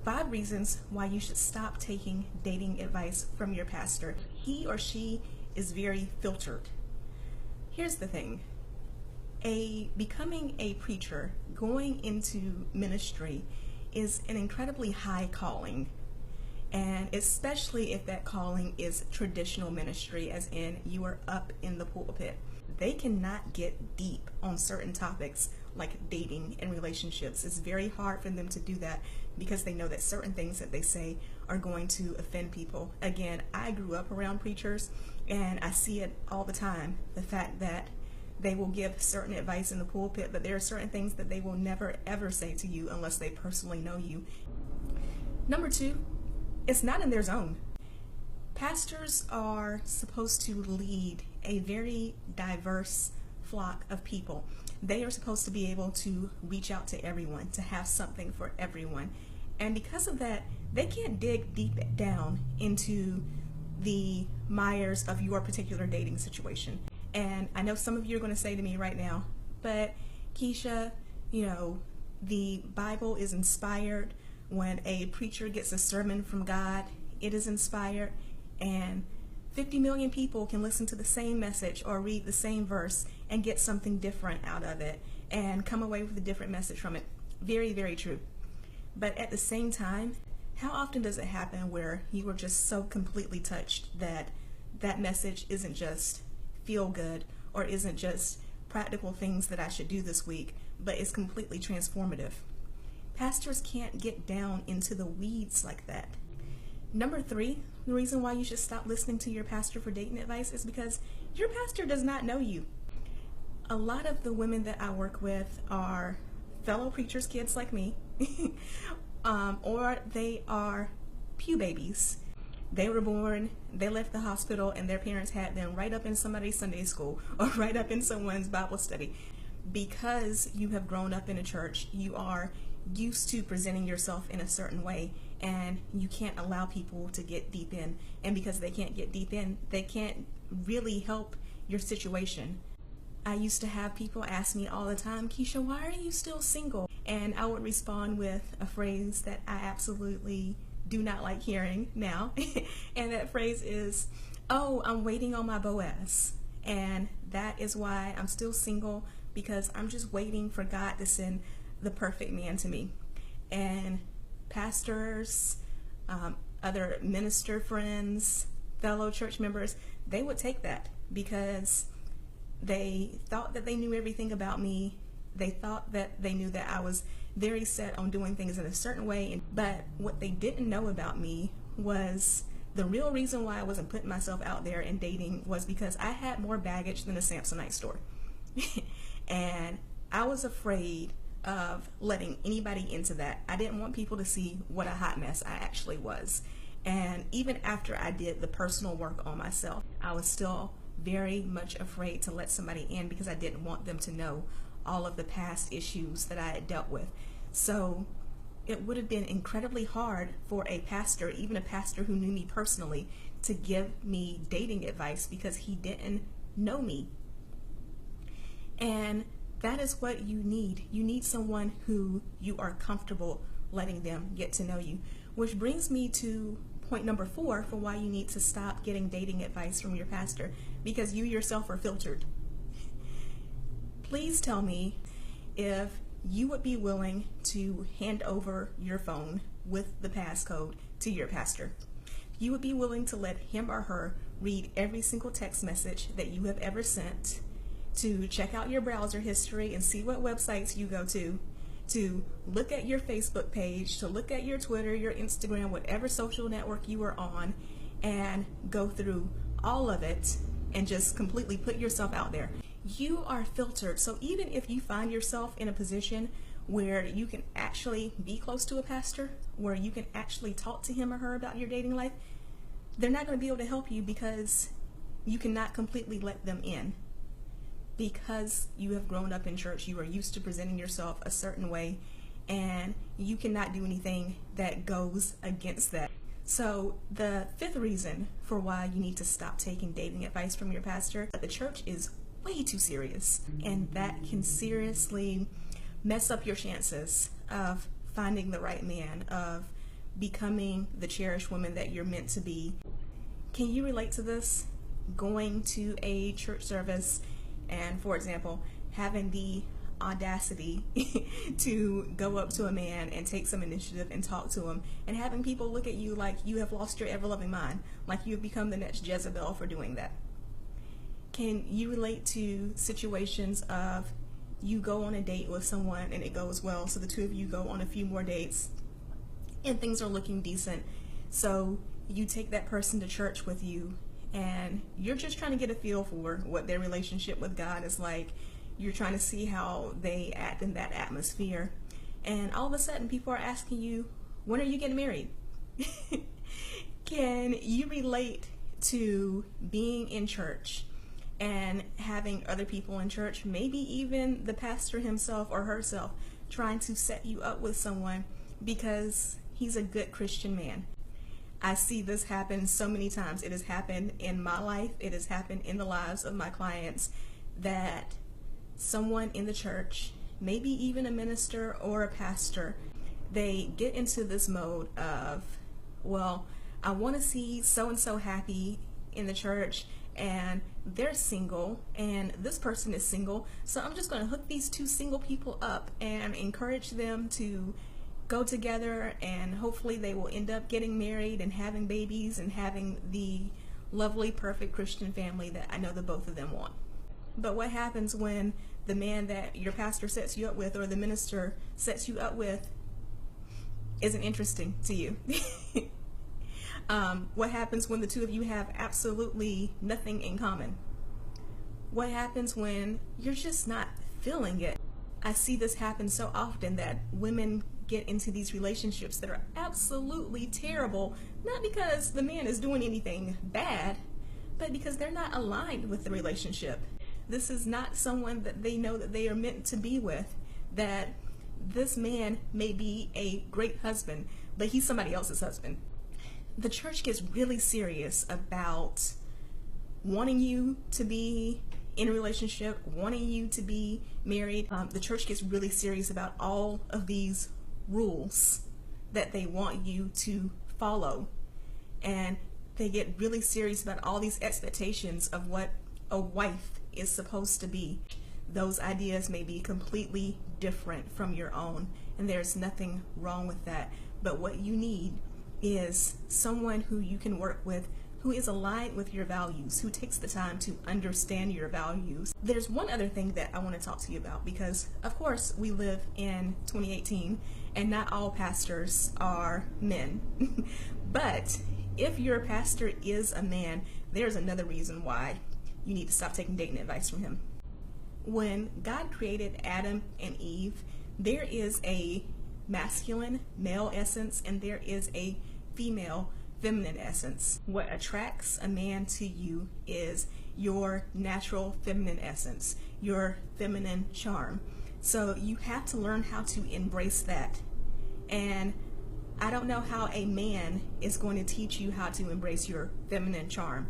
5 reasons why you should stop taking dating advice from your pastor. He or she is very filtered. Here's the thing. Becoming a preacher, going into ministry, is an incredibly high calling. And especially if that calling is traditional ministry, as in you are up in the pulpit. They cannot get deep on certain topics like dating and relationships. It's very hard for them to do that because they know that certain things that they say are going to offend people. Again, I grew up around preachers and I see it all the time. The fact that they will give certain advice in the pulpit, but there are certain things that they will never ever say to you unless they personally know you. Number 2, it's not in their zone. Pastors are supposed to lead a very diverse flock of people. They are supposed to be able to reach out to everyone, to have something for everyone. And because of that, they can't dig deep down into the mires of your particular dating situation. And I know some of you are going to say to me right now, but Keisha, the Bible is inspired. When a preacher gets a sermon from God, it is inspired, and 50 million people can listen to the same message or read the same verse and get something different out of it and come away with a different message from it. Very, very true. But at the same time, how often does it happen where you are just so completely touched that that message isn't just feel good or isn't just practical things that I should do this week, but is completely transformative? Pastors can't get down into the weeds like that. Number 3, the reason why you should stop listening to your pastor for dating advice is because your pastor does not know you. A lot of the women that I work with are fellow preachers' kids like me, or they are pew babies. They were born, they left the hospital, and their parents had them right up in somebody's Sunday school or right up in someone's Bible study. Because you have grown up in a church, you are used to presenting yourself in a certain way, and you can't allow people to get deep in. And because they can't get deep in, they can't really help your situation. I used to have people ask me all the time, Keisha, why are you still single? And I would respond with a phrase that I absolutely do not like hearing now. And that phrase is, oh, I'm waiting on my Boaz. And that is why I'm still single, because I'm just waiting for God to send the perfect man to me. And pastors, other minister friends, fellow church members, they would take that because they thought that they knew everything about me. They thought that they knew that I was very set on doing things in a certain way. But what they didn't know about me was the real reason why I wasn't putting myself out there and dating was because I had more baggage than a Samsonite store. And I was afraid of letting anybody into that. I didn't want people to see what a hot mess I actually was. And even after I did the personal work on myself, I was still very much afraid to let somebody in because I didn't want them to know all of the past issues that I had dealt with. So it would have been incredibly hard for a pastor, even a pastor who knew me personally, to give me dating advice because he didn't know me. And that is what you need. You need someone who you are comfortable letting them get to know you. Which brings me to point number 4 for why you need to stop getting dating advice from your pastor, because you yourself are filtered. Please tell me if you would be willing to hand over your phone with the passcode to your pastor. You would be willing to let him or her read every single text message that you have ever sent, to check out your browser history and see what websites you go to look at your Facebook page, to look at your Twitter, your Instagram, whatever social network you are on, and go through all of it and just completely put yourself out there. You are filtered. So even if you find yourself in a position where you can actually be close to a pastor, where you can actually talk to him or her about your dating life, they're not going to be able to help you because you cannot completely let them in. Because you have grown up in church, you are used to presenting yourself a certain way, and you cannot do anything that goes against that. So the 5th reason for why you need to stop taking dating advice from your pastor, that the church is way too serious, and that can seriously mess up your chances of finding the right man, of becoming the cherished woman that you're meant to be. Can you relate to this? Going to a church service and, for example, having the audacity to go up to a man and take some initiative and talk to him, and having people look at you like you have lost your ever-loving mind, like you have become the next Jezebel for doing that. Can you relate to situations of you go on a date with someone and it goes well, so the two of you go on a few more dates and things are looking decent, so you take that person to church with you and you're just trying to get a feel for what their relationship with God is like. You're trying to see how they act in that atmosphere, and all of a sudden people are asking you, when are you getting married? Can you relate to being in church and having other people in church, maybe even the pastor himself or herself, trying to set you up with someone because he's a good Christian man? I see this happen so many times. It has happened in my life. It has happened in the lives of my clients, that someone in the church, maybe even a minister or a pastor, they get into this mode of, well, I want to see so-and-so happy in the church, and they're single, and this person is single, so I'm just going to hook these two single people up and encourage them to go together, and hopefully they will end up getting married and having babies and having the lovely, perfect Christian family that I know the both of them want. But what happens when the man that your pastor sets you up with or the minister sets you up with isn't interesting to you? What happens when the two of you have absolutely nothing in common? What happens when you're just not feeling it? I see this happen so often, that women get into these relationships that are absolutely terrible, not because the man is doing anything bad, but because they're not aligned with the relationship. This is not someone that they know that they are meant to be with, that this man may be a great husband, but he's somebody else's husband. The church gets really serious about wanting you to be in a relationship, wanting you to be married. The church gets really serious about all of these rules that they want you to follow, and they get really serious about all these expectations of what a wife is supposed to be. Those ideas may be completely different from your own, and there's nothing wrong with that. But what you need is someone who you can work with, who is aligned with your values, who takes the time to understand your values. There's one other thing that I want to talk to you about, because of course we live in 2018 and not all pastors are men. But if your pastor is a man, there's another reason why you need to stop taking dating advice from him. When God created Adam and Eve, there is a masculine, male essence, and there is a female, feminine essence. What attracts a man to you is your natural feminine essence, your feminine charm. So you have to learn how to embrace that. And I don't know how a man is going to teach you how to embrace your feminine charm.